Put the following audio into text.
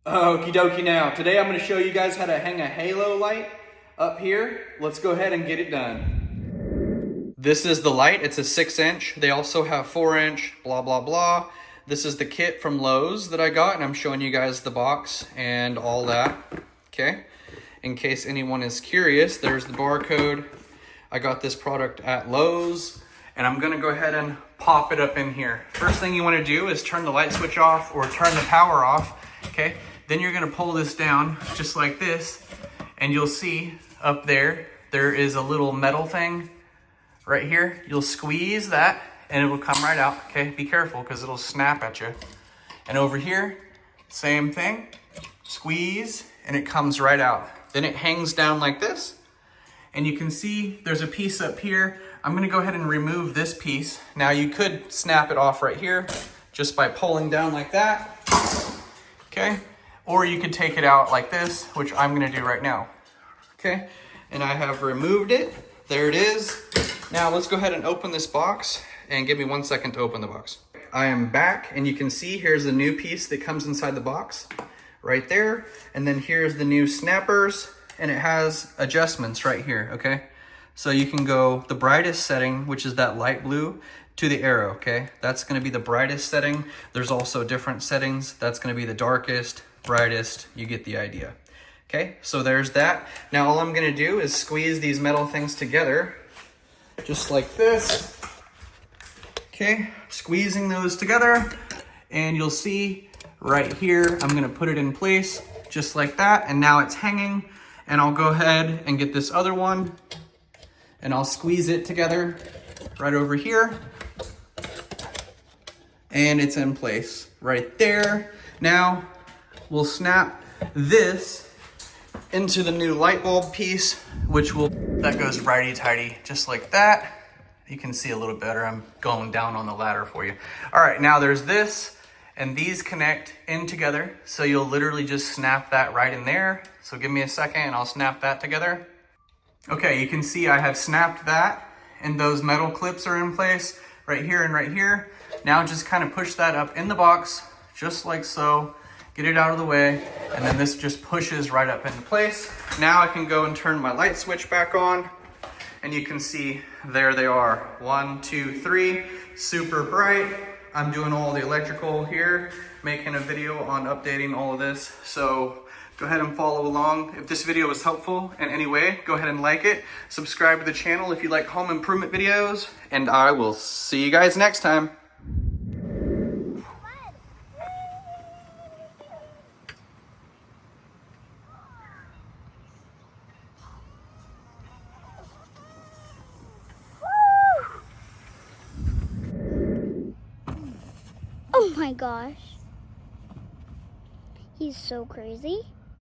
Okie dokie now. Today I'm going to show you guys how to hang a halo light up here. Let's go ahead and get it done. This is the light. It's a 6-inch. They also have 4-inch, blah, blah, blah. This is the kit from Lowe's that I got, and I'm showing you guys the box and all that. Okay. In case anyone is curious, there's the barcode. I got this product at Lowe's, and I'm going to go ahead and pop it up in here. First thing you want to do is turn the light switch off or turn the power off. Okay. Then you're gonna pull this down just like this, and you'll see up there is a little metal thing right here. You'll squeeze that and it will come right out. Okay, be careful because it'll snap at you. And over here, same thing, squeeze and it comes right out. Then it hangs down like this, and you can see there's a piece up here. I'm gonna go ahead and remove this piece. Now you could snap it off right here just by pulling down like that. Okay. Or you could take it out like this, which I'm gonna do right now. Okay, and I have removed it. There it is. Now let's go ahead and open this box, and give me 1 second to open the box. I am back, and you can see here's the new piece that comes inside the box right there. And then here's the new snappers, and it has adjustments right here, okay? So you can go the brightest setting, which is that light blue, to the arrow, okay? That's gonna be the brightest setting. There's also different settings. That's gonna be the darkest, brightest, you get the idea. Okay, so there's that. Now all I'm gonna do is squeeze these metal things together, just like this. Okay, squeezing those together, and you'll see right here, I'm gonna put it in place, just like that, and now it's hanging, and I'll go ahead and get this other one, and I'll squeeze it together right over here, and it's in place right there. Now, we'll snap this into the new light bulb piece, that goes righty-tighty, just like that. You can see a little better. I'm going down on the ladder for you. All right, now there's this, and these connect in together. So you'll literally just snap that right in there. So give me a second and I'll snap that together. Okay, you can see I have snapped that, and those metal clips are in place right here and right here. Now just kind of push that up in the box, just like so. Get it out of the way, and then this just pushes right up into place. Now I can go and turn my light switch back on, and you can see there they are. 1, 2, 3, super bright. I'm doing all the electrical here, making a video on updating all of this. So go ahead and follow along. If this video was helpful in any way, go ahead and like it. Subscribe to the channel if you like home improvement videos, and I will see you guys next time. Oh my gosh. He's so crazy.